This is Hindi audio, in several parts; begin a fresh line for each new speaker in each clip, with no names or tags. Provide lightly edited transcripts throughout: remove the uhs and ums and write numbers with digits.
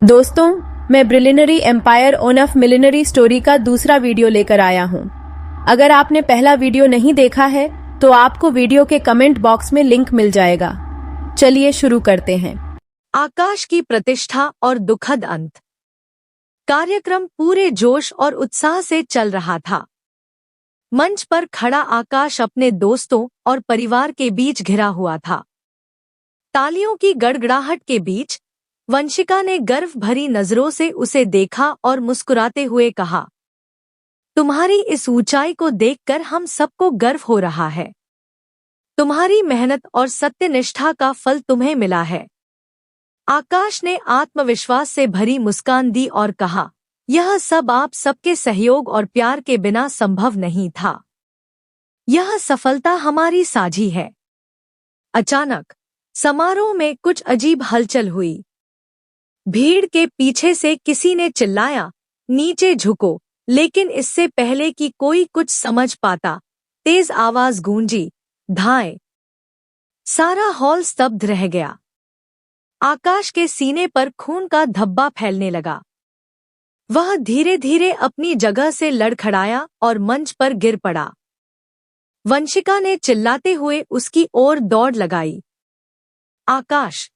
दोस्तों, मैं ब्रिलिनरी एम्पायर ओनफ मिलिनरी स्टोरी का दूसरा वीडियो लेकर आया हूं। अगर आपने पहला वीडियो नहीं देखा है तो आपको वीडियो के कमेंट बॉक्स में लिंक मिल जाएगा। चलिए शुरू करते हैं।
आकाश की प्रतिष्ठा और दुखद अंत। कार्यक्रम पूरे जोश और उत्साह से चल रहा था। मंच पर खड़ा आकाश अपने दोस्तों और परिवार के बीच घिरा हुआ था। तालियों की गड़गड़ाहट के बीच वंशिका ने गर्व भरी नजरों से उसे देखा और मुस्कुराते हुए कहा, तुम्हारी इस ऊंचाई को देखकर हम सबको गर्व हो रहा है। तुम्हारी मेहनत और सत्यनिष्ठा का फल तुम्हें मिला है। आकाश ने आत्मविश्वास से भरी मुस्कान दी और कहा, यह सब आप सबके सहयोग और प्यार के बिना संभव नहीं था। यह सफलता हमारी साझी है। अचानक समारोह में कुछ अजीब हलचल हुई। भीड़ के पीछे से किसी ने चिल्लाया, नीचे झुको। लेकिन इससे पहले कि कोई कुछ समझ पाता, तेज आवाज गूंजी, धाए। सारा हॉल स्तब्ध रह गया। आकाश के सीने पर खून का धब्बा फैलने लगा। वह धीरे धीरे अपनी जगह से लड़खड़ाया और मंच पर गिर पड़ा। वंशिका ने चिल्लाते हुए उसकी ओर दौड़ लगाई। आकाश,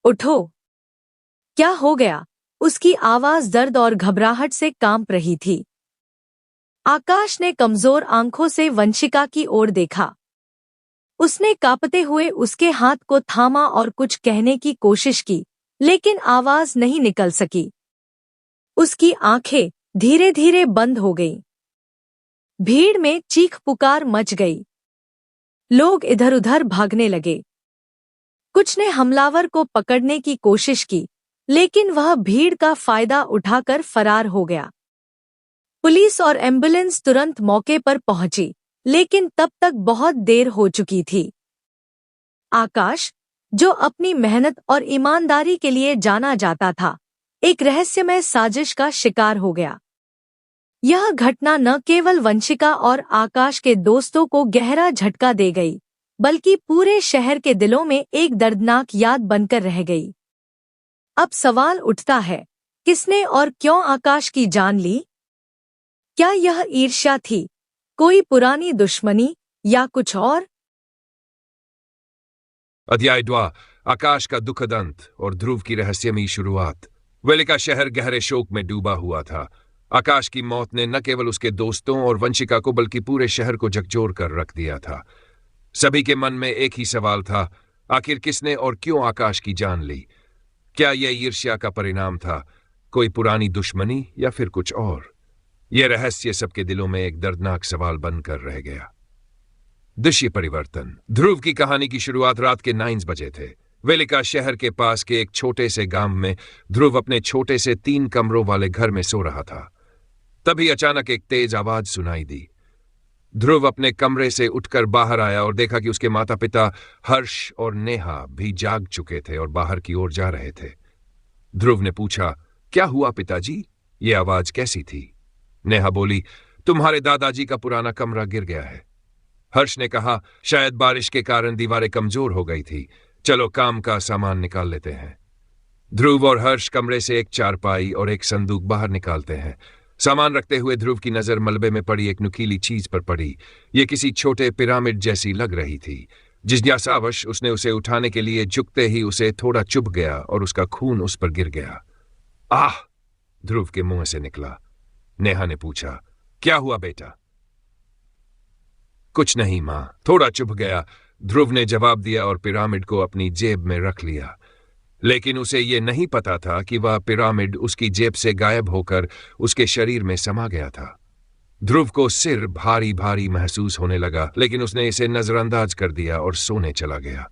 उठो। क्या हो गया? उसकी आवाज दर्द और घबराहट से कांप रही थी। आकाश ने कमजोर आंखों से वंशिका की ओर देखा। उसने कांपते हुए उसके हाथ को थामा और कुछ कहने की कोशिश की, लेकिन आवाज नहीं निकल सकी। उसकी आंखें धीरे धीरे बंद हो गईं। भीड़ में चीख पुकार मच गई। लोग इधर उधर भागने लगे। कुछ ने हमलावर को पकड़ने की कोशिश की, लेकिन वह भीड़ का फायदा उठाकर फरार हो गया। पुलिस और एम्बुलेंस तुरंत मौके पर पहुंची, लेकिन तब तक बहुत देर हो चुकी थी। आकाश, जो अपनी मेहनत और ईमानदारी के लिए जाना जाता था, एक रहस्यमय साजिश का शिकार हो गया। यह घटना न केवल वंशिका और आकाश के दोस्तों को गहरा झटका दे गई, बल्कि पूरे शहर के दिलों में एक दर्दनाक याद बनकर रह गई। अब सवाल उठता है, किसने और क्यों आकाश की जान ली? क्या यह ईर्ष्या थी, कोई पुरानी दुश्मनी, या कुछ और?
अध्याय 2। आकाश का दुखद अंत और ध्रुव की रहस्यमयी शुरुआत। वेले का शहर गहरे शोक में डूबा हुआ था। आकाश की मौत ने न केवल उसके दोस्तों और वंशिका को बल्कि पूरे शहर को झकझोर कर रख दिया था। सभी के मन में एक ही सवाल था, आखिर किसने और क्यों आकाश की जान ली? क्या यह ईर्ष्या का परिणाम था, कोई पुरानी दुश्मनी, या फिर कुछ और? यह रहस्य सबके दिलों में एक दर्दनाक सवाल बनकर रह गया। दृश्य परिवर्तन। ध्रुव की कहानी की शुरुआत रात के 9 बजे थे। वेलिका शहर के पास के एक छोटे से गांव में ध्रुव अपने छोटे से 3 कमरों वाले घर में सो रहा था। तभी अचानक एक तेज आवाज सुनाई दी। ध्रुव अपने कमरे से उठकर बाहर आया और देखा कि उसके माता पिता हर्ष और नेहा भी जाग चुके थे और बाहर की ओर जा रहे थे। ध्रुव ने पूछा, क्या हुआ पिताजी? ये आवाज कैसी थी? नेहा बोली, तुम्हारे दादाजी का पुराना कमरा गिर गया है। हर्ष ने कहा, शायद बारिश के कारण दीवारें कमजोर हो गई थी, चलो काम का सामान निकाल लेते हैं। ध्रुव और हर्ष कमरे से एक चारपाई और एक संदूक बाहर निकालते हैं। सामान रखते हुए ध्रुव की नजर मलबे में पड़ी एक नुकीली चीज पर पड़ी। ये किसी छोटे पिरामिड जैसी लग रही थी। जिज्ञासावश उसने उसे उठाने के लिए झुकते ही उसे थोड़ा चुभ गया और उसका खून उस पर गिर गया। आह! ध्रुव के मुंह से निकला। नेहा ने पूछा, क्या हुआ बेटा? कुछ नहीं मां, थोड़ा चुभ गया, ध्रुव ने जवाब दिया और पिरामिड को अपनी जेब में रख लिया। लेकिन उसे यह नहीं पता था कि वह पिरामिड उसकी जेब से गायब होकर उसके शरीर में समा गया था। ध्रुव को सिर भारी भारी महसूस होने लगा, लेकिन उसने इसे नजरअंदाज कर दिया और सोने चला गया।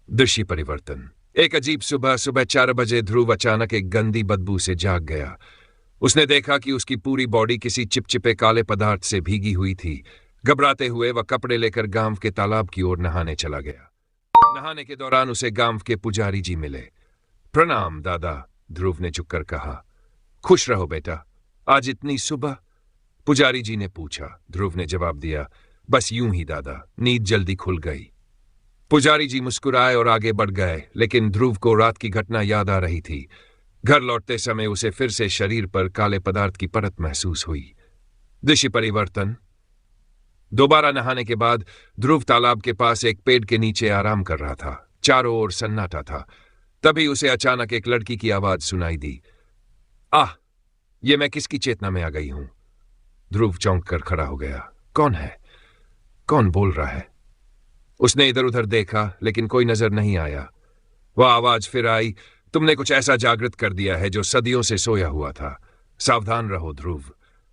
दृश्य परिवर्तन। एक अजीब सुबह 4 बजे ध्रुव अचानक एक गंदी बदबू से जाग गया। उसने देखा कि उसकी पूरी बॉडी किसी चिपचिपे काले पदार्थ से भीगी हुई थी। घबराते हुए वह कपड़े लेकर गांव के तालाब की ओर नहाने चला गया। नहाने के दौरान उसे गांव के पुजारी जी मिले। प्रणाम दादा, ध्रुव ने झुककर कहा। खुश रहो बेटा, आज इतनी सुबह? पुजारी जी ने पूछा। ध्रुव ने जवाब दिया, बस यूं ही दादा, नींद जल्दी खुल गई। पुजारी जी मुस्कुराए और आगे बढ़ गए, लेकिन ध्रुव को रात की घटना याद आ रही थी। घर लौटते समय उसे फिर से शरीर पर काले पदार्थ की परत महसूस हुई। दृश्य परिवर्तन। दोबारा नहाने के बाद ध्रुव तालाब के पास एक पेड़ के नीचे आराम कर रहा था। चारों ओर सन्नाटा था। तभी उसे अचानक एक लड़की की आवाज सुनाई दी। आह, ये मैं किसकी चेतना में आ गई हूं? ध्रुव चौंक कर खड़ा हो गया। कौन है? कौन बोल रहा है? उसने इधर उधर देखा लेकिन कोई नजर नहीं आया। वह आवाज फिर आई। तुमने कुछ ऐसा जागृत कर दिया है जो सदियों से सोया हुआ था। सावधान रहो ध्रुव।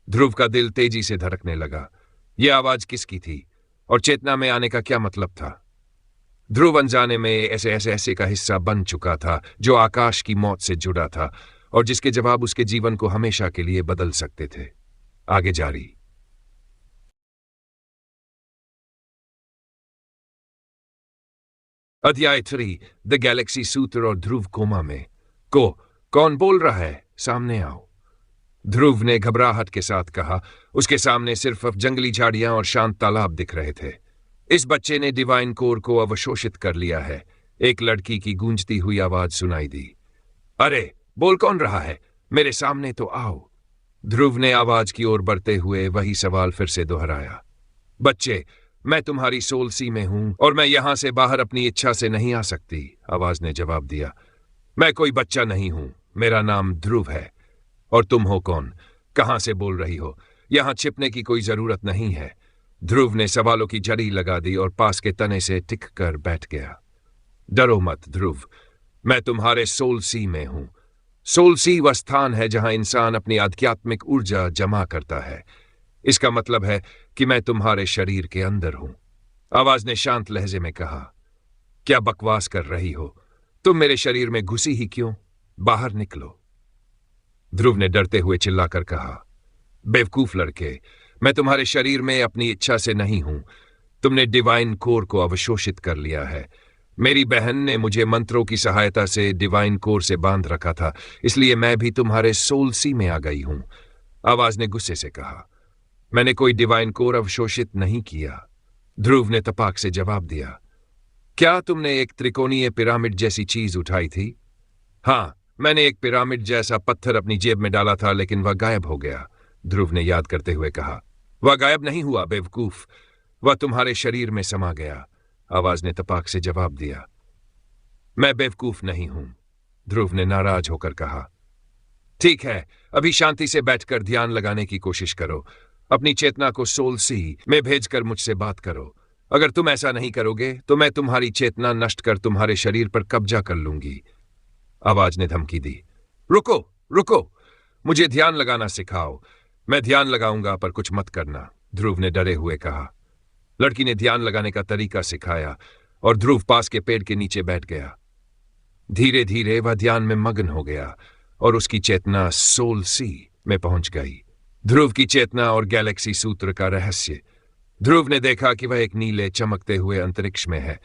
ध्रुव का दिल तेजी से धड़कने लगा। यह आवाज किसकी थी और चेतना में आने का क्या मतलब था? ध्रुव अनजाने में ऐसे का हिस्सा बन चुका था जो आकाश की मौत से जुड़ा था और जिसके जवाब उसके जीवन को हमेशा के लिए बदल सकते थे। आगे जारी। अध्याय 3। द गैलेक्सी सूत्र और ध्रुव कोमा में। कौन बोल रहा है? सामने आओ। ध्रुव ने घबराहट के साथ कहा। उसके सामने सिर्फ जंगली झाड़ियां और शांत तालाब दिख रहे थे। इस बच्चे ने डिवाइन कोर को अवशोषित कर लिया है। एक लड़की की गूंजती हुई आवाज सुनाई दी। अरे, बोल कौन रहा है? मेरे सामने तो आओ। ध्रुव ने आवाज की ओर बढ़ते हुए वही सवाल फिर से दोहराया। बच्चे, मैं तुम्हारी सोल सी में हूं और मैं यहां से बाहर अपनी इच्छा से नहीं आ सकती, आवाज ने जवाब दिया। मैं कोई बच्चा नहीं हूं। मेरा नाम ध्रुव है। और तुम हो कौन? कहां से बोल रही हो? यहां छिपने की कोई जरूरत नहीं है। ध्रुव ने सवालों की जड़ी लगा दी और पास के तने से टिक कर बैठ गया। डरो मत ध्रुव, मैं तुम्हारे सोल सी में हूं। सोल सी वह स्थान है जहां इंसान अपनी आध्यात्मिक ऊर्जा जमा करता है। इसका मतलब है कि मैं तुम्हारे शरीर के अंदर हूं। आवाज ने शांत लहजे में कहा। क्या बकवास कर रही हो? तुम मेरे शरीर में घुसी ही क्यों? बाहर निकलो। ध्रुव ने डरते हुए चिल्लाकर कहा। बेवकूफ लड़के, मैं तुम्हारे शरीर में अपनी इच्छा से नहीं हूं। तुमने डिवाइन कोर को अवशोषित कर लिया है। मेरी बहन ने मुझे मंत्रों की सहायता से डिवाइन कोर से बांध रखा था, इसलिए मैं भी तुम्हारे सोल सी में आ गई हूं। आवाज ने गुस्से से कहा। मैंने कोई डिवाइन कोर अवशोषित नहीं किया, ध्रुव ने तपाक से जवाब दिया। क्या तुमने एक त्रिकोणीय पिरामिड जैसी चीज उठाई थी? हां, मैंने एक पिरामिड जैसा पत्थर अपनी जेब में डाला था लेकिन वह गायब हो गया, ध्रुव ने याद करते हुए कहा। वह गायब नहीं हुआ बेवकूफ, वह तुम्हारे शरीर में समा गया, आवाज ने तपाक से जवाब दिया। मैं बेवकूफ नहीं हूं, ध्रुव ने नाराज होकर कहा। ठीक है, अभी शांति से बैठकर ध्यान लगाने की कोशिश करो। अपनी चेतना को सोल सी में भेजकर मुझसे बात करो। अगर तुम ऐसा नहीं करोगे तो मैं तुम्हारी चेतना नष्ट कर तुम्हारे शरीर पर कब्जा कर लूंगी, आवाज ने धमकी दी। रुको रुको, मुझे ध्यान लगाना सिखाओ। मैं ध्यान लगाऊंगा पर कुछ मत करना, ध्रुव ने डरे हुए कहा। लड़की ने ध्यान लगाने का तरीका सिखाया और ध्रुव पास के पेड़ के नीचे बैठ गया। धीरे धीरे वह ध्यान में मग्न हो गया और उसकी चेतना सोल सी में पहुंच गई। ध्रुव की चेतना और गैलेक्सी सूत्र का रहस्य। ध्रुव ने देखा कि वह एक नीले चमकते हुए अंतरिक्ष में है।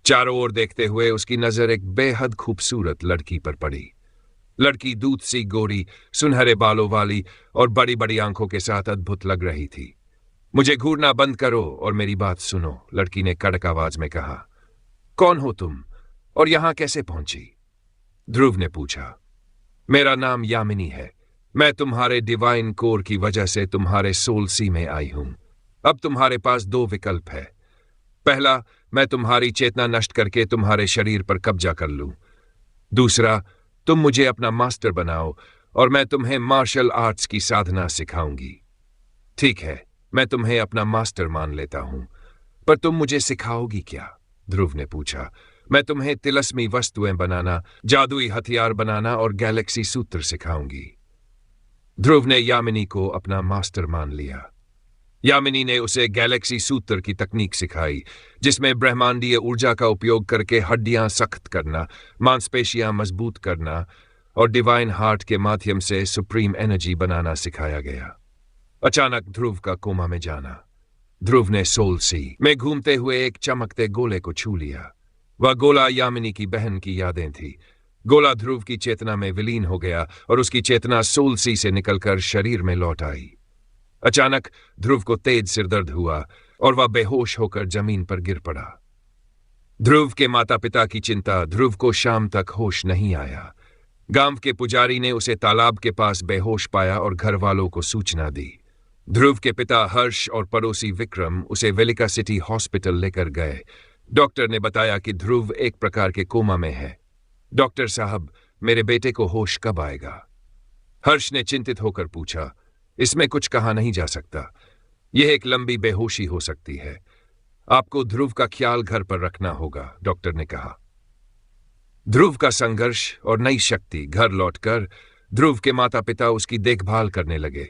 चारों ओर देखते हुए उसकी नजर एक बेहद खूबसूरत लड़की पर पड़ी। लड़की दूध सी गोरी, सुनहरे बालों वाली और बड़ी बड़ी आंखों के साथ अद्भुत लग रही थी। मुझे घूरना बंद करो और मेरी बात सुनो, लड़की ने कड़क आवाज में कहा। कौन हो तुम और यहां कैसे पहुंची? ध्रुव ने पूछा। मेरा नाम यामिनी है। मैं तुम्हारे डिवाइन कोर की वजह से तुम्हारे सोल सी में आई हूं। अब तुम्हारे पास दो विकल्प है। पहला, मैं तुम्हारी चेतना नष्ट करके तुम्हारे शरीर पर कब्जा कर लूं। दूसरा, तुम मुझे अपना मास्टर बनाओ और मैं तुम्हें मार्शल आर्ट्स की साधना सिखाऊंगी। ठीक है, मैं तुम्हें अपना मास्टर मान लेता हूं, पर तुम मुझे सिखाओगी क्या? ध्रुव ने पूछा। मैं तुम्हें तिलस्मी वस्तुएं बनाना, जादुई हथियार बनाना और गैलेक्सी सूत्र सिखाऊंगी। ध्रुव ने यामिनी को अपना मास्टर मान लिया। यामिनी ने उसे गैलेक्सी सूत्र की तकनीक सिखाई, जिसमें ब्रह्मांडीय ऊर्जा का उपयोग करके हड्डियां सख्त करना, मांसपेशियां मजबूत करना और डिवाइन हार्ट के माध्यम से सुप्रीम एनर्जी बनाना सिखाया गया। अचानक ध्रुव का कोमा में जाना। ध्रुव ने सोल सी में घूमते हुए एक चमकते गोले को छू लिया। वह गोला यामिनी की बहन की यादें थी। गोला ध्रुव की चेतना में विलीन हो गया और उसकी चेतना सोल सी से निकलकर शरीर में लौट आई। अचानक ध्रुव को तेज सिरदर्द हुआ और वह बेहोश होकर जमीन पर गिर पड़ा। ध्रुव के माता पिता की चिंता, ध्रुव को शाम तक होश नहीं आया। गांव के पुजारी ने उसे तालाब के पास बेहोश पाया और घर वालों को सूचना दी। ध्रुव के पिता हर्ष और पड़ोसी विक्रम उसे वेलिका सिटी हॉस्पिटल लेकर गए। डॉक्टर ने बताया कि ध्रुव एक प्रकार के कोमा में है। डॉक्टर साहब, मेरे बेटे को होश कब आएगा? हर्ष ने चिंतित होकर पूछा। इसमें कुछ कहा नहीं जा सकता। यह एक लंबी बेहोशी हो सकती है। आपको ध्रुव का ख्याल घर पर रखना होगा, डॉक्टर ने कहा। ध्रुव का संघर्ष और नई शक्ति। घर लौटकर ध्रुव के माता पिता उसकी देखभाल करने लगे।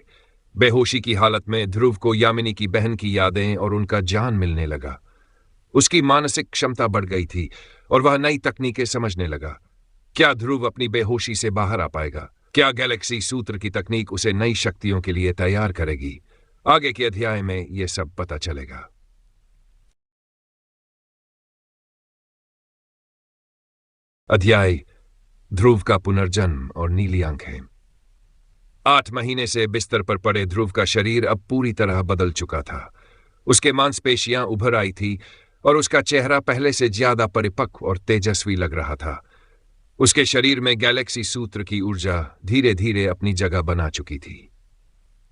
बेहोशी की हालत में ध्रुव को यामिनी की बहन की यादें और उनका जान मिलने लगा। उसकी मानसिक क्षमता बढ़ गई थी और वह नई तकनीकें समझने लगा। क्या ध्रुव अपनी बेहोशी से बाहर आ पाएगा? क्या गैलेक्सी सूत्र की तकनीक उसे नई शक्तियों के लिए तैयार करेगी? आगे के अध्याय में यह सब पता चलेगा। अध्याय ध्रुव का पुनर्जन्म और नीली आंखें। 8 महीने से बिस्तर पर पड़े ध्रुव का शरीर अब पूरी तरह बदल चुका था। उसके मांसपेशियां उभर आई थी और उसका चेहरा पहले से ज्यादा परिपक्व और तेजस्वी लग रहा था। उसके शरीर में गैलेक्सी सूत्र की ऊर्जा धीरे धीरे अपनी जगह बना चुकी थी।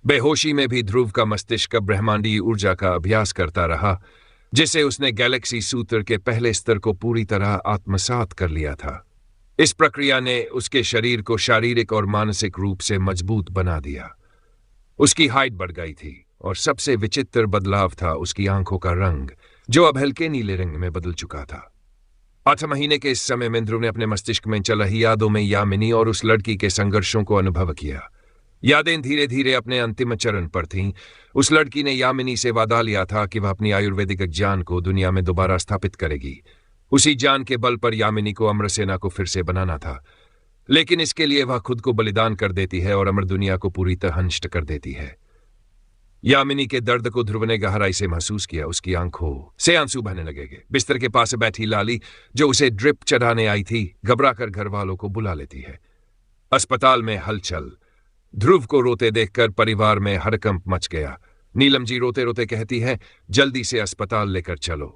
बेहोशी में भी ध्रुव का मस्तिष्क ब्रह्मांडीय ऊर्जा का अभ्यास करता रहा, जिसे उसने गैलेक्सी सूत्र के पहले स्तर को पूरी तरह आत्मसात कर लिया था। इस प्रक्रिया ने उसके शरीर को शारीरिक और मानसिक रूप से मजबूत बना दिया। उसकी हाइट बढ़ गई थी और सबसे विचित्र बदलाव था उसकी आंखों का रंग, जो अब हल्के नीले रंग में बदल चुका था। 8 महीने के इस समय में ध्रुव ने अपने मस्तिष्क में चल रही यादों में यामिनी और उस लड़की के संघर्षों को अनुभव किया। यादें धीरे धीरे अपने अंतिम चरण पर थीं। उस लड़की ने यामिनी से वादा लिया था कि वह अपनी आयुर्वेदिक ज्ञान को दुनिया में दोबारा स्थापित करेगी। उसी जान के बल पर यामिनी को अमरसेना को फिर से बनाना था, लेकिन इसके लिए वह खुद को बलिदान कर देती है और अमर दुनिया को पूरी तरह नष्ट कर देती है। यामिनी के दर्द को ध्रुव ने गहराई से महसूस किया। उसकी आंखों से आंसू बहने लगेंगे। बिस्तर के पास बैठी लाली, जो उसे ड्रिप चढ़ाने आई थी, घबराकर घर वालों को बुला लेती है। अस्पताल में हलचल। ध्रुव को रोते देखकर परिवार में हड़कंप मच गया। नीलम जी रोते रोते कहती है, जल्दी से अस्पताल लेकर चलो।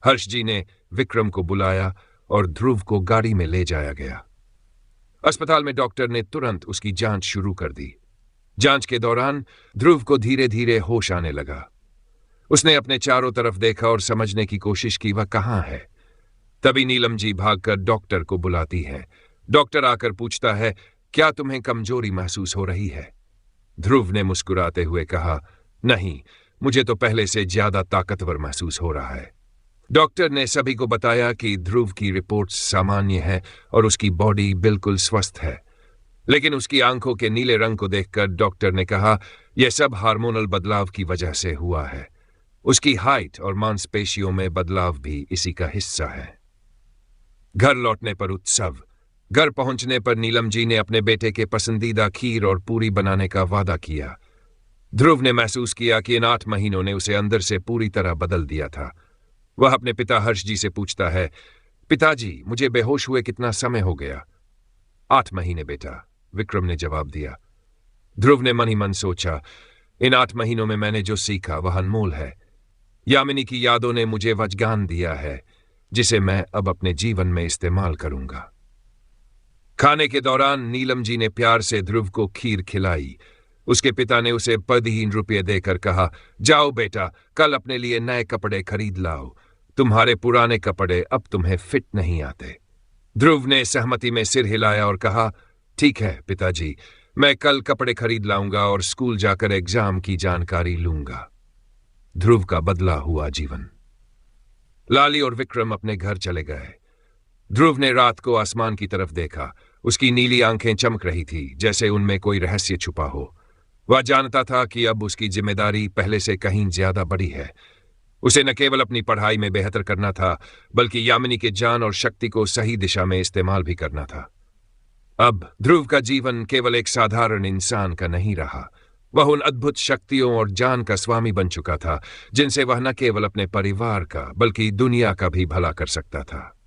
हर्ष जी ने विक्रम को बुलाया और ध्रुव को गाड़ी में ले जाया गया। अस्पताल में डॉक्टर ने तुरंत उसकी जांच शुरू कर दी। जांच के दौरान ध्रुव को धीरे धीरे होश आने लगा। उसने अपने चारों तरफ देखा और समझने की कोशिश की वह कहां है। तभी नीलम जी भागकर डॉक्टर को बुलाती है। डॉक्टर आकर पूछता है, क्या तुम्हें कमजोरी महसूस हो रही है? ध्रुव ने मुस्कुराते हुए कहा, नहीं, मुझे तो पहले से ज्यादा ताकतवर महसूस हो रहा है। डॉक्टर ने सभी को बताया कि ध्रुव की रिपोर्ट सामान्य है और उसकी बॉडी बिल्कुल स्वस्थ है, लेकिन उसकी आंखों के नीले रंग को देखकर डॉक्टर ने कहा, यह सब हार्मोनल बदलाव की वजह से हुआ है। उसकी हाइट और मांसपेशियों में बदलाव भी इसी का हिस्सा है। घर लौटने पर उत्सव। घर पहुंचने पर नीलम जी ने अपने बेटे के पसंदीदा खीर और पूरी बनाने का वादा किया। ध्रुव ने महसूस किया कि इन 8 महीनों ने उसे अंदर से पूरी तरह बदल दिया था। वह अपने पिता हर्ष जी से पूछता है, पिताजी, मुझे बेहोश हुए कितना समय हो गया? 8 महीने बेटा, विक्रम ने जवाब दिया। ध्रुव ने मन ही मन सोचा, इन 8 महीनों में मैंने जो सीखा वह अनमोल है। यामिनी की यादों ने मुझे वज्ञान दिया है, जिसे मैं अब अपने जीवन में इस्तेमाल करूंगा। खाने के दौरान नीलम जी ने प्यार से ध्रुव को खीर खिलाई। उसके पिता ने उसे पदहीन रुपये देकर कहा, जाओ बेटा, कल अपने लिए नए कपड़े खरीद लाओ। तुम्हारे पुराने कपड़े अब तुम्हें फिट नहीं आते। ध्रुव ने सहमति में सिर हिलाया और कहा, ठीक है पिताजी, मैं कल कपड़े खरीद लाऊंगा और स्कूल जाकर एग्जाम की जानकारी लूंगा। ध्रुव का बदला हुआ जीवन। लाली और विक्रम अपने घर चले गए। ध्रुव ने रात को आसमान की तरफ देखा। उसकी नीली आंखें चमक रही थी, जैसे उनमें कोई रहस्य छुपा हो। वह जानता था कि अब उसकी जिम्मेदारी पहले से कहीं ज्यादा बड़ी है। उसे न केवल अपनी पढ़ाई में बेहतर करना था, बल्कि यामिनी के ज्ञान और शक्ति को सही दिशा में इस्तेमाल भी करना था। अब ध्रुव का जीवन केवल एक साधारण इंसान का नहीं रहा। वह उन अद्भुत शक्तियों और ज्ञान का स्वामी बन चुका था, जिनसे वह न केवल अपने परिवार का बल्कि दुनिया का भी भला कर सकता था।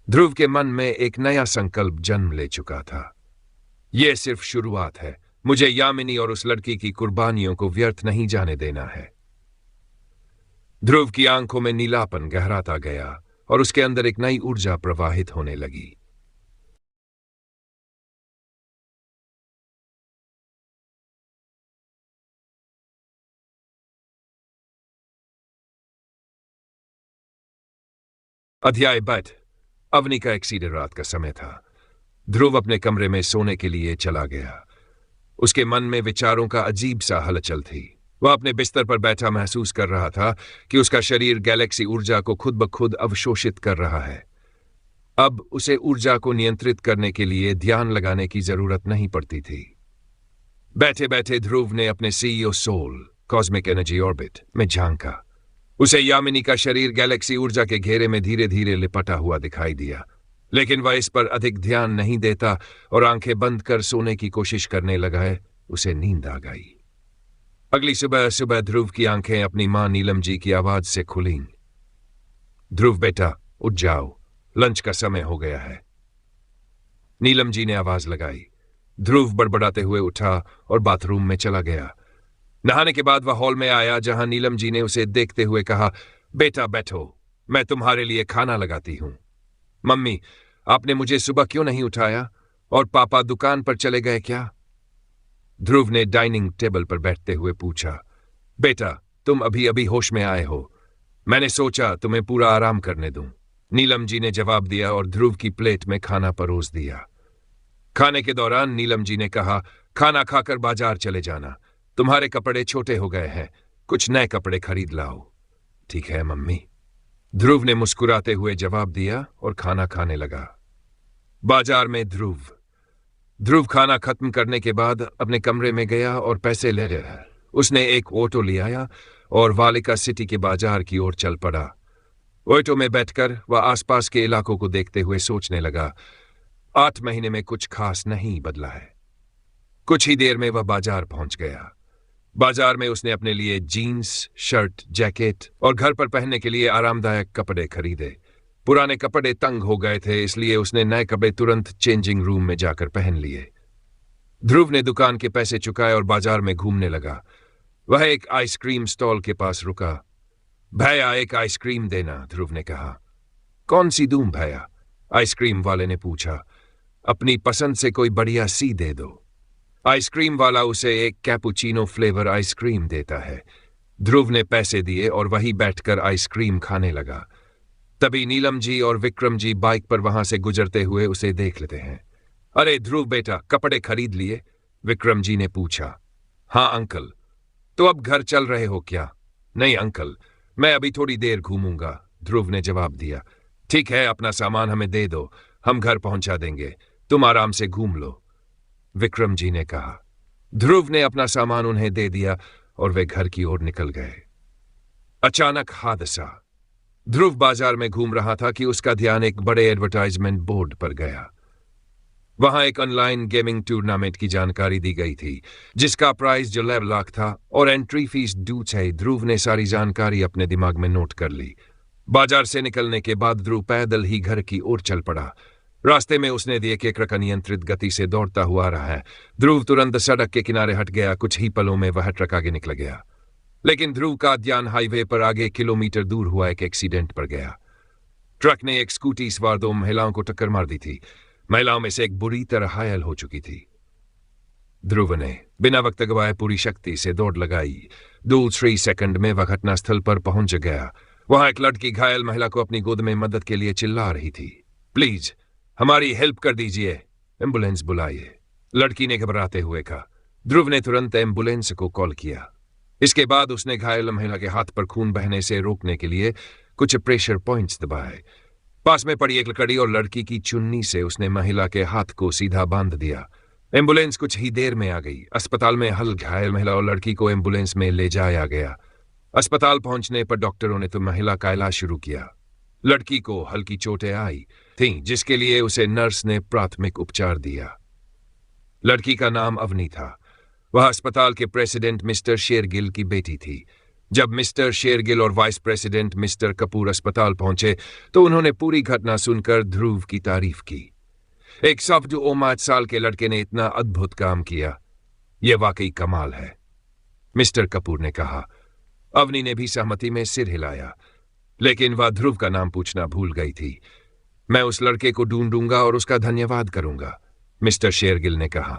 ध्रुव के मन में एक नया संकल्प जन्म ले चुका था। यह सिर्फ शुरुआत है। मुझे यामिनी और उस लड़की की कुर्बानियों को व्यर्थ नहीं जाने देना है। ध्रुव की आंखों में नीलापन गहराता गया और उसके अंदर एक नई ऊर्जा प्रवाहित होने लगी। अध्याय 8। अवनी का एक्सीडेंट। रात का समय था। ध्रुव अपने कमरे में सोने के लिए चला गया। उसके मन में विचारों का अजीब सा हलचल थी। वह अपने बिस्तर पर बैठा महसूस कर रहा था कि उसका शरीर गैलेक्सी ऊर्जा को खुद ब खुद अवशोषित कर रहा है। अब उसे ऊर्जा को नियंत्रित करने के लिए ध्यान लगाने की जरूरत नहीं पड़ती थी। बैठे बैठे ध्रुव ने अपने CEO soul cosmic energy orbit में झांका। उसे यामिनी का शरीर गैलेक्सी ऊर्जा के घेरे में धीरे धीरे लिपटा हुआ दिखाई दिया, लेकिन वह इस पर अधिक ध्यान नहीं देता और आंखें बंद कर सोने की कोशिश करने लगा है। उसे नींद आ गई। अगली सुबह सुबह ध्रुव की आंखें अपनी मां नीलम जी की आवाज से खुलीं। ध्रुव बेटा उठ जाओ, लंच का समय हो गया है। नीलम जी ने आवाज लगाई। ध्रुव बड़बड़ाते हुए उठा और बाथरूम में चला गया। नहाने के बाद वह हॉल में आया, जहां नीलम जी ने उसे देखते हुए कहा, बेटा बैठो, मैं तुम्हारे लिए खाना लगाती हूं। मम्मी, आपने मुझे सुबह क्यों नहीं उठाया? और पापा दुकान पर चले गए क्या? ध्रुव ने डाइनिंग टेबल पर बैठते हुए पूछा। बेटा, तुम अभी अभी होश में आए हो, मैंने सोचा तुम्हें पूरा आराम करने दूं। नीलम जी ने जवाब दिया और ध्रुव की प्लेट में खाना परोस दिया। खाने के दौरान नीलम जी ने कहा, खाना खाकर बाजार चले जाना, तुम्हारे कपड़े छोटे हो गए हैं, कुछ नए कपड़े खरीद लाओ। ठीक है मम्मी, ध्रुव ने मुस्कुराते हुए जवाब दिया और खाना खाने लगा। बाजार में ध्रुव खाना खत्म करने के बाद अपने कमरे में गया और पैसे ले रहा। उसने एक ऑटो ले आया और वालिका सिटी के बाजार की ओर चल पड़ा। ऑटो में बैठकर वह आसपास के इलाकों को देखते हुए सोचने लगा, 8 महीने में कुछ खास नहीं बदला है। कुछ ही देर में वह बाजार पहुंच गया। बाजार में उसने अपने लिए जीन्स, शर्ट, जैकेट और घर पर पहनने के लिए आरामदायक कपड़े खरीदे। पुराने कपड़े तंग हो गए थे, इसलिए उसने नए कपड़े तुरंत चेंजिंग रूम में जाकर पहन लिए। ध्रुव ने दुकान के पैसे चुकाए और बाजार में घूमने लगा। वह एक आइसक्रीम स्टॉल के पास रुका। भैया एक आइसक्रीम देना, ध्रुव ने कहा। कौन सी दूं भैया? आइसक्रीम वाले ने पूछा। अपनी पसंद से कोई बढ़िया सी दे दो। आइसक्रीम वाला उसे एक कैपुचिनो फ्लेवर आइसक्रीम देता है। ध्रुव ने पैसे दिए और वहीं बैठकर आइसक्रीम खाने लगा। तभी नीलम जी और विक्रम जी बाइक पर वहां से गुजरते हुए उसे देख लेते हैं। अरे ध्रुव बेटा, कपड़े खरीद लिए? विक्रम जी ने पूछा। हाँ अंकल। तो अब घर चल रहे हो क्या? नहीं अंकल, मैं अभी थोड़ी देर घूमूंगा, ध्रुव ने जवाब दिया। ठीक है, अपना सामान हमें दे दो, हम घर पहुंचा देंगे, तुम आराम से घूम लो, विक्रम जी ने कहा। ध्रुव ने अपना सामान उन्हें दे दिया और वे घर की ओर निकल गए। अचानक हादसा। ध्रुव बाजार में घूम रहा था कि उसका ध्यान एक बड़े एडवर्टाइजमेंट बोर्ड पर गया। वहां एक ऑनलाइन गेमिंग टूर्नामेंट की जानकारी दी गई थी, जिसका प्राइस जो 11 लाख था और एंट्री फीस 2 है। ध्रुव ने सारी जानकारी अपने दिमाग में नोट कर ली। बाजार से निकलने के बाद ध्रुव पैदल ही घर की ओर चल पड़ा। रास्ते में उसने देखा कि ट्रक अनियंत्रित गति से दौड़ता हुआ आ रहा है। ध्रुव तुरंत सड़क के किनारे हट गया। कुछ ही पलों में वह ट्रक आगे निकल गया, लेकिन ध्रुव का ध्यान हाईवे पर आगे किलोमीटर दूर हुआ एक एक्सीडेंट पर गया। ट्रक ने एक स्कूटी सवार 2 महिलाओं को टक्कर मार दी थी। महिलाओं में से एक बुरी तरह घायल हो चुकी थी। ध्रुव ने बिना वक्त गवाए पूरी शक्ति से दौड़ लगाई। 2-3 सेकंड में वह घटनास्थल पर पहुंच गया। वहां एक लड़की घायल महिला को अपनी गोद में मदद के लिए चिल्ला रही थी। प्लीज हमारी हेल्प कर दीजिए, एम्बुलेंस बुलाइए, लड़की ने घबराते हुए कहा। ध्रुव ने तुरंत एम्बुलेंस को कॉल किया। इसके बाद उसने घायल महिला के हाथ पर खून बहने से रोकने के लिए कुछ प्रेशर पॉइंट्स दबाए। पास में पड़ी एक लकड़ी और लड़की की चुन्नी से उसने महिला के हाथ को सीधा बांध दिया। एम्बुलेंस कुछ ही देर में आ गई। अस्पताल में घायल महिला और लड़की को एम्बुलेंस में ले जाया गया। अस्पताल पहुंचने पर डॉक्टरों ने तो महिला का इलाज शुरू किया। लड़की को हल्की चोटें आई थीं, जिसके लिए उसे नर्स ने प्राथमिक उपचार दिया। लड़की का नाम अवनी था। वह अस्पताल के प्रेसिडेंट मिस्टर शेरगिल की बेटी थी। जब मिस्टर शेरगिल और वाइस प्रेसिडेंट मिस्टर कपूर अस्पताल पहुंचे तो उन्होंने पूरी घटना सुनकर ध्रुव की तारीफ की। एक 7 साल के लड़के ने इतना अद्भुत काम किया, यह वाकई कमाल है, मिस्टर कपूर ने कहा। अवनी ने भी सहमति में सिर हिलाया, लेकिन वह ध्रुव का नाम पूछना भूल गई थी। मैं उस लड़के को ढूंढूंगा और उसका धन्यवाद करूंगा, मिस्टर शेरगिल ने कहा।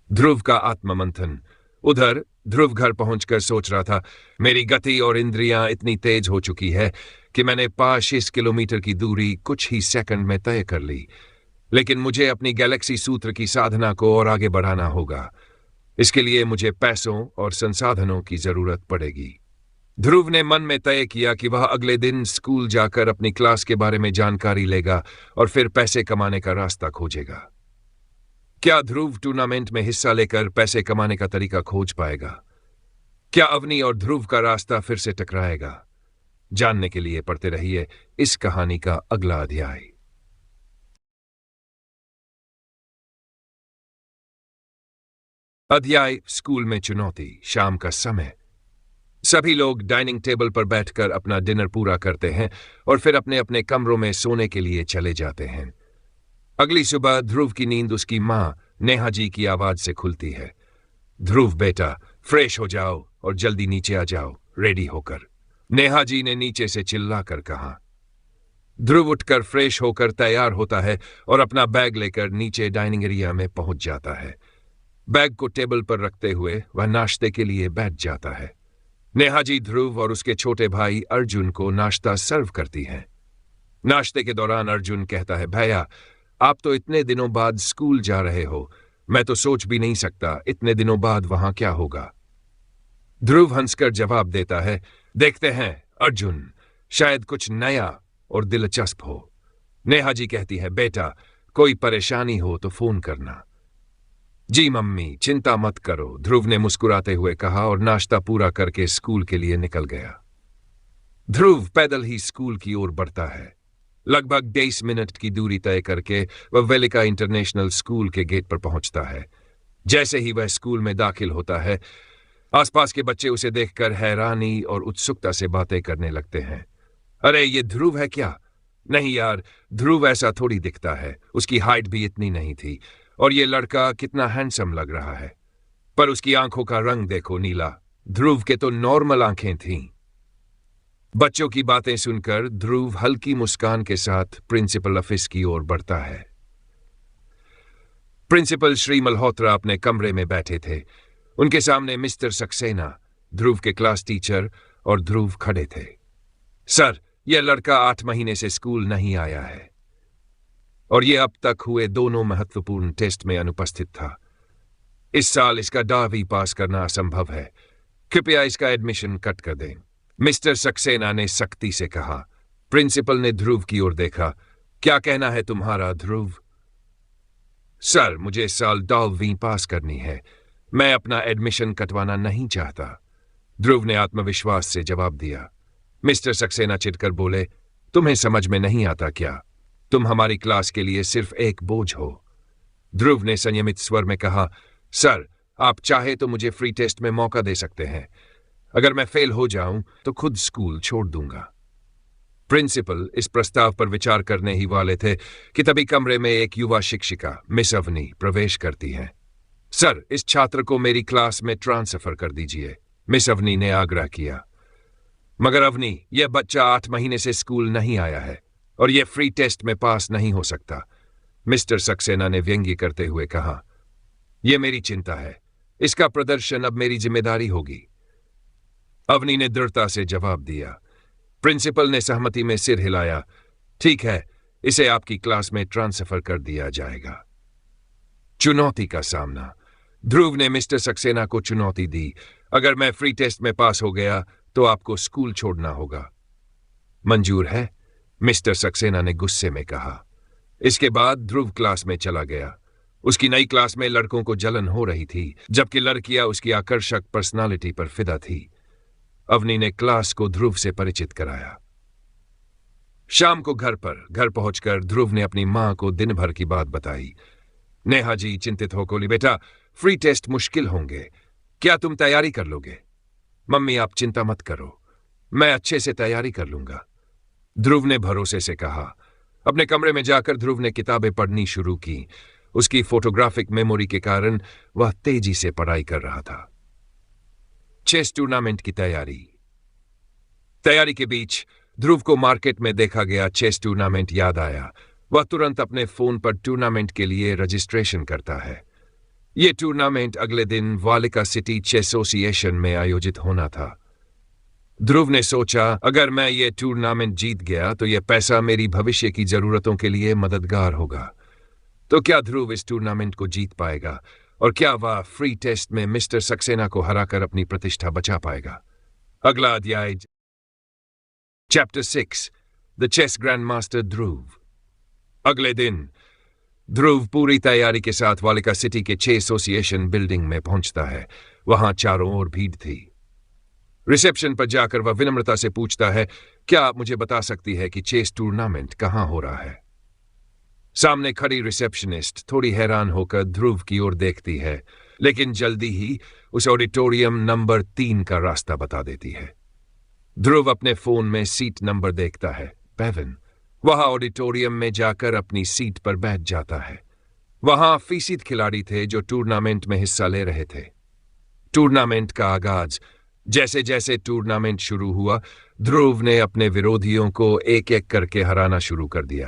ध्रुव का आत्ममंथन। उधर ध्रुव घर पहुंचकर सोच रहा था, मेरी गति और इंद्रियां इतनी तेज हो चुकी है कि मैंने 25 किलोमीटर की दूरी कुछ ही सेकंड में तय कर ली, लेकिन मुझे अपनी गैलेक्सी सूत्र की साधना को और आगे बढ़ाना होगा। इसके लिए मुझे पैसों और संसाधनों की जरूरत पड़ेगी। ध्रुव ने मन में तय किया कि वह अगले दिन स्कूल जाकर अपनी क्लास के बारे में जानकारी लेगा और फिर पैसे कमाने का रास्ता खोजेगा। क्या ध्रुव टूर्नामेंट में हिस्सा लेकर पैसे कमाने का तरीका खोज पाएगा? क्या अवनी और ध्रुव का रास्ता फिर से टकराएगा? जानने के लिए पढ़ते रहिए इस कहानी का अगला अध्याय। अध्याय स्कूल में चुनौती। शाम का समय। सभी लोग डाइनिंग टेबल पर बैठकर अपना डिनर पूरा करते हैं और फिर अपने अपने कमरों में सोने के लिए चले जाते हैं। अगली सुबह ध्रुव की नींद उसकी मां नेहा जी की आवाज से खुलती है। ध्रुव बेटा, फ्रेश हो जाओ और जल्दी नीचे आ जाओ, रेडी होकर, नेहा जी ने नीचे से चिल्लाकर कहा। ध्रुव उठकर फ्रेश होकर तैयार होता है और अपना बैग लेकर नीचे डाइनिंग एरिया में पहुंच जाता है। बैग को टेबल पर रखते हुए वह नाश्ते के लिए बैठ जाता है। नेहा जी ध्रुव और उसके छोटे भाई अर्जुन को नाश्ता सर्व करती हैं। नाश्ते के दौरान अर्जुन कहता है, भैया आप तो इतने दिनों बाद स्कूल जा रहे हो, मैं तो सोच भी नहीं सकता इतने दिनों बाद वहां क्या होगा। ध्रुव हंसकर जवाब देता है, देखते हैं अर्जुन, शायद कुछ नया और दिलचस्प हो। नेहा जी कहती है, बेटा कोई परेशानी हो तो फोन करना। जी मम्मी, चिंता मत करो, ध्रुव ने मुस्कुराते हुए कहा और नाश्ता पूरा करके स्कूल के लिए निकल गया। ध्रुव पैदल ही स्कूल की ओर बढ़ता है। लगभग 20 मिनट की दूरी तय करके वह वेलिका इंटरनेशनल स्कूल के गेट पर पहुंचता है। जैसे ही वह स्कूल में दाखिल होता है, आसपास के बच्चे उसे देखकर हैरानी और उत्सुकता से बातें करने लगते हैं। अरे ये ध्रुव है क्या? नहीं यार, ध्रुव ऐसा थोड़ी दिखता है, उसकी हाइट भी इतनी नहीं थी, और ये लड़का कितना हैंडसम लग रहा है, पर उसकी आंखों का रंग देखो, नीला। ध्रुव के तो नॉर्मल आंखें थीं। बच्चों की बातें सुनकर ध्रुव हल्की मुस्कान के साथ प्रिंसिपल ऑफिस की ओर बढ़ता है। प्रिंसिपल श्री मल्होत्रा अपने कमरे में बैठे थे। उनके सामने मिस्टर सक्सेना, ध्रुव के क्लास टीचर, और ध्रुव खड़े थे। सर, यह लड़का 8 महीने से स्कूल नहीं आया है और यह अब तक हुए दोनों महत्वपूर्ण टेस्ट में अनुपस्थित था। इस साल इसका 10वीं पास करना असंभव है। कृपया इसका एडमिशन कट कर दें, मिस्टर सक्सेना ने सख्ती से कहा। प्रिंसिपल ने ध्रुव की ओर देखा। क्या कहना है तुम्हारा ध्रुव? सर, मुझे इस साल 10वीं पास करनी है, मैं अपना एडमिशन कटवाना नहीं चाहता, ध्रुव ने आत्मविश्वास से जवाब दिया। मिस्टर सक्सेना चिढ़कर बोले, तुम्हें समझ में नहीं आता क्या? तुम हमारी क्लास के लिए सिर्फ एक बोझ हो। ध्रुव ने संयमित स्वर में कहा, सर आप चाहे तो मुझे फ्री टेस्ट में मौका दे सकते हैं, अगर मैं फेल हो जाऊं तो खुद स्कूल छोड़ दूंगा। प्रिंसिपल इस प्रस्ताव पर विचार करने ही वाले थे कि तभी कमरे में एक युवा शिक्षिका मिस अवनी प्रवेश करती हैं। सर, इस छात्र को मेरी क्लास में ट्रांसफर कर दीजिए, मिस अवनी ने आग्रह किया। मगर अवनी, यह बच्चा 8 महीने से स्कूल नहीं आया है और यह फ्री टेस्ट में पास नहीं हो सकता, मिस्टर सक्सेना ने व्यंग्य करते हुए कहा। यह मेरी चिंता है, इसका प्रदर्शन अब मेरी जिम्मेदारी होगी, अवनी ने दृढ़ता से जवाब दिया। प्रिंसिपल ने सहमति में सिर हिलाया। ठीक है, इसे आपकी क्लास में ट्रांसफर कर दिया जाएगा। चुनौती का सामना। ध्रुव ने मिस्टर सक्सेना को चुनौती दी, अगर मैं फ्री टेस्ट में पास हो गया तो आपको स्कूल छोड़ना होगा। मंजूर है, मिस्टर सक्सेना ने गुस्से में कहा। इसके बाद ध्रुव क्लास में चला गया। उसकी नई क्लास में लड़कों को जलन हो रही थी, जबकि लड़कियां उसकी आकर्षक पर्सनालिटी पर फिदा थी। अवनी ने क्लास को ध्रुव से परिचित कराया। शाम को घर पहुंचकर ध्रुव ने अपनी मां को दिन भर की बात बताई। नेहा जी चिंतित होकर बोली, बेटा फ्री टेस्ट मुश्किल होंगे, क्या तुम तैयारी कर लोगे? मम्मी आप चिंता मत करो, मैं अच्छे से तैयारी कर लूंगा, ध्रुव ने भरोसे से कहा। अपने कमरे में जाकर ध्रुव ने किताबें पढ़नी शुरू की। उसकी फोटोग्राफिक मेमोरी के कारण वह तेजी से पढ़ाई कर रहा था। चेस टूर्नामेंट की तैयारी के बीच ध्रुव को मार्केट में देखा गया चेस टूर्नामेंट याद आया। वह तुरंत अपने फोन पर टूर्नामेंट के लिए रजिस्ट्रेशन करता है। यह टूर्नामेंट अगले दिन वालिका सिटी चेस एसोसिएशन में आयोजित होना था। ध्रुव ने सोचा, अगर मैं ये टूर्नामेंट जीत गया तो यह पैसा मेरी भविष्य की जरूरतों के लिए मददगार होगा। तो क्या ध्रुव इस टूर्नामेंट को जीत पाएगा और क्या वह फ्री टेस्ट में मिस्टर सक्सेना को हराकर अपनी प्रतिष्ठा बचा पाएगा? अगला अध्याय, chapter 6, the chess grandmaster Dhruv. अगले दिन ध्रुव पूरी तैयारी के साथ वालिका सिटी के चेस एसोसिएशन बिल्डिंग में पहुंचता है। वहां चारों ओर भीड़ थी। रिसेप्शन पर जाकर वह विनम्रता से पूछता है, क्या आप मुझे बता सकती है कि चेस टूर्नामेंट कहां हो रहा है? सामने खड़ी रिसेप्शनिस्ट थोड़ी हैरान होकर ध्रुव की ओर देखती है, लेकिन जल्दी ही उस ऑडिटोरियम नंबर 3 का रास्ता बता देती है। ध्रुव अपने फोन में सीट नंबर देखता है, 7। वह ऑडिटोरियम में जाकर अपनी सीट पर बैठ जाता है। वहां फीसद खिलाड़ी थे जो टूर्नामेंट में हिस्सा ले रहे थे। टूर्नामेंट का आगाज, जैसे जैसे टूर्नामेंट शुरू हुआ, ध्रुव ने अपने विरोधियों को एक एक करके हराना शुरू कर दिया।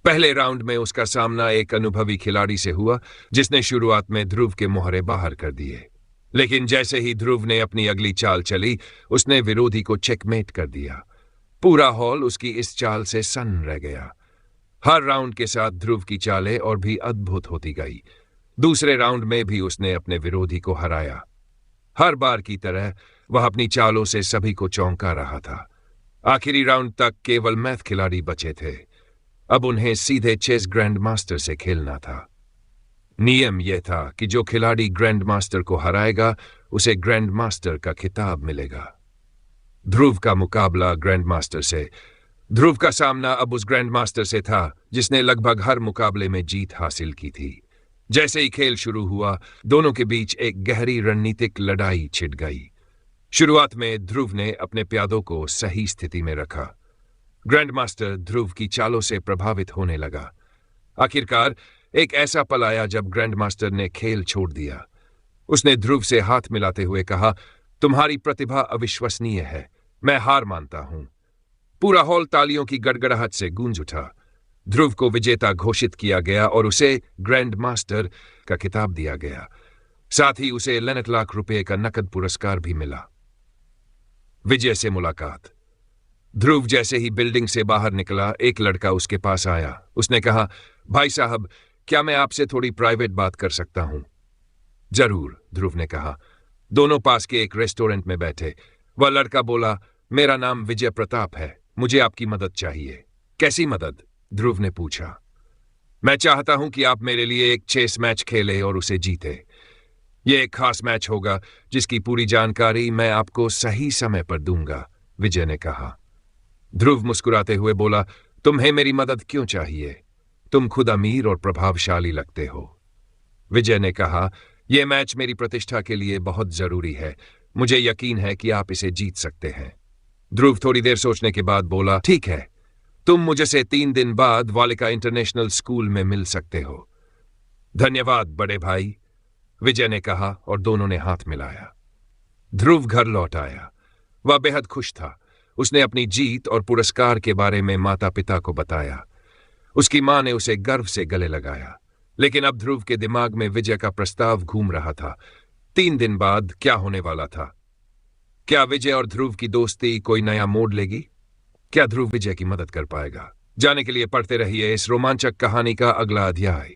पहले राउंड में उसका सामना एक अनुभवी खिलाड़ी से हुआ जिसने शुरुआत में ध्रुव के मोहरे बाहर कर दिए, लेकिन जैसे ही ध्रुव ने अपनी अगली चाल चली, उसने विरोधी को चेकमेट कर दिया। पूरा हॉल उसकी इस चाल से सन्न रह गया। हर राउंड के साथ ध्रुव की चालें और भी अद्भुत होती गई। दूसरे राउंड में भी उसने अपने विरोधी को हराया। हर बार की तरह वह अपनी चालों से सभी को चौंका रहा था। आखिरी राउंड तक केवल मैथ खिलाड़ी बचे थे। अब उन्हें सीधे चेस ग्रैंड मास्टर से खेलना था। नियम यह था कि जो खिलाड़ी ग्रैंड मास्टर को हराएगा उसे ग्रैंड मास्टर का खिताब मिलेगा। ध्रुव का मुकाबला ग्रैंड मास्टर से। ध्रुव का सामना अब उस ग्रैंड मास्टर से था जिसने लगभग हर मुकाबले में जीत हासिल की थी। जैसे ही खेल शुरू हुआ, दोनों के बीच एक गहरी रणनीतिक लड़ाई छिड़ गई। शुरुआत में ध्रुव ने अपने प्यादों को सही स्थिति में रखा। ग्रैंड मास्टर ध्रुव की चालों से प्रभावित होने लगा। आखिरकार एक ऐसा पल आया जब ग्रैंड मास्टर ने खेल छोड़ दिया। उसने ध्रुव से हाथ मिलाते हुए कहा, तुम्हारी प्रतिभा अविश्वसनीय है, मैं हार मानता हूं। पूरा हॉल तालियों की गड़गड़ाहट से गूंज उठा। ध्रुव को विजेता घोषित किया गया और उसे ग्रैंड मास्टर का खिताब दिया गया। साथ ही उसे 1 लाख रुपए का नकद पुरस्कार भी मिला। विजय से मुलाकात। ध्रुव जैसे ही बिल्डिंग से बाहर निकला, एक लड़का उसके पास आया। उसने कहा, भाई साहब, क्या मैं आपसे थोड़ी प्राइवेट बात कर सकता हूं? जरूर, ध्रुव ने कहा। दोनों पास के एक रेस्टोरेंट में बैठे। वह लड़का बोला, मेरा नाम विजय प्रताप है, मुझे आपकी मदद चाहिए। कैसी मदद? ध्रुव ने पूछा। मैं चाहता हूं कि आप मेरे लिए एक चेस मैच खेले और उसे जीते। यह एक खास मैच होगा जिसकी पूरी जानकारी मैं आपको सही समय पर दूंगा, विजय ने कहा। ध्रुव मुस्कुराते हुए बोला, तुम्हें मेरी मदद क्यों चाहिए? तुम खुद अमीर और प्रभावशाली लगते हो। विजय ने कहा, यह मैच मेरी प्रतिष्ठा के लिए बहुत जरूरी है। मुझे यकीन है कि आप इसे जीत सकते हैं। ध्रुव थोड़ी देर सोचने के बाद बोला, ठीक है, तुम मुझसे 3 दिन बाद वालिका इंटरनेशनल स्कूल में मिल सकते हो। धन्यवाद बड़े भाई, विजय ने कहा और दोनों ने हाथ मिलाया। ध्रुव घर लौट आया। वह बेहद खुश था। उसने अपनी जीत और पुरस्कार के बारे में माता पिता को बताया। उसकी मां ने उसे गर्व से गले लगाया। लेकिन अब ध्रुव के दिमाग में विजय का प्रस्ताव घूम रहा था। 3 दिन बाद क्या होने वाला था? क्या विजय और ध्रुव की दोस्ती कोई नया मोड़ लेगी? क्या ध्रुव विजय की मदद कर पाएगा? जाने के लिए पढ़ते रहिए इस रोमांचक कहानी का अगला अध्याय।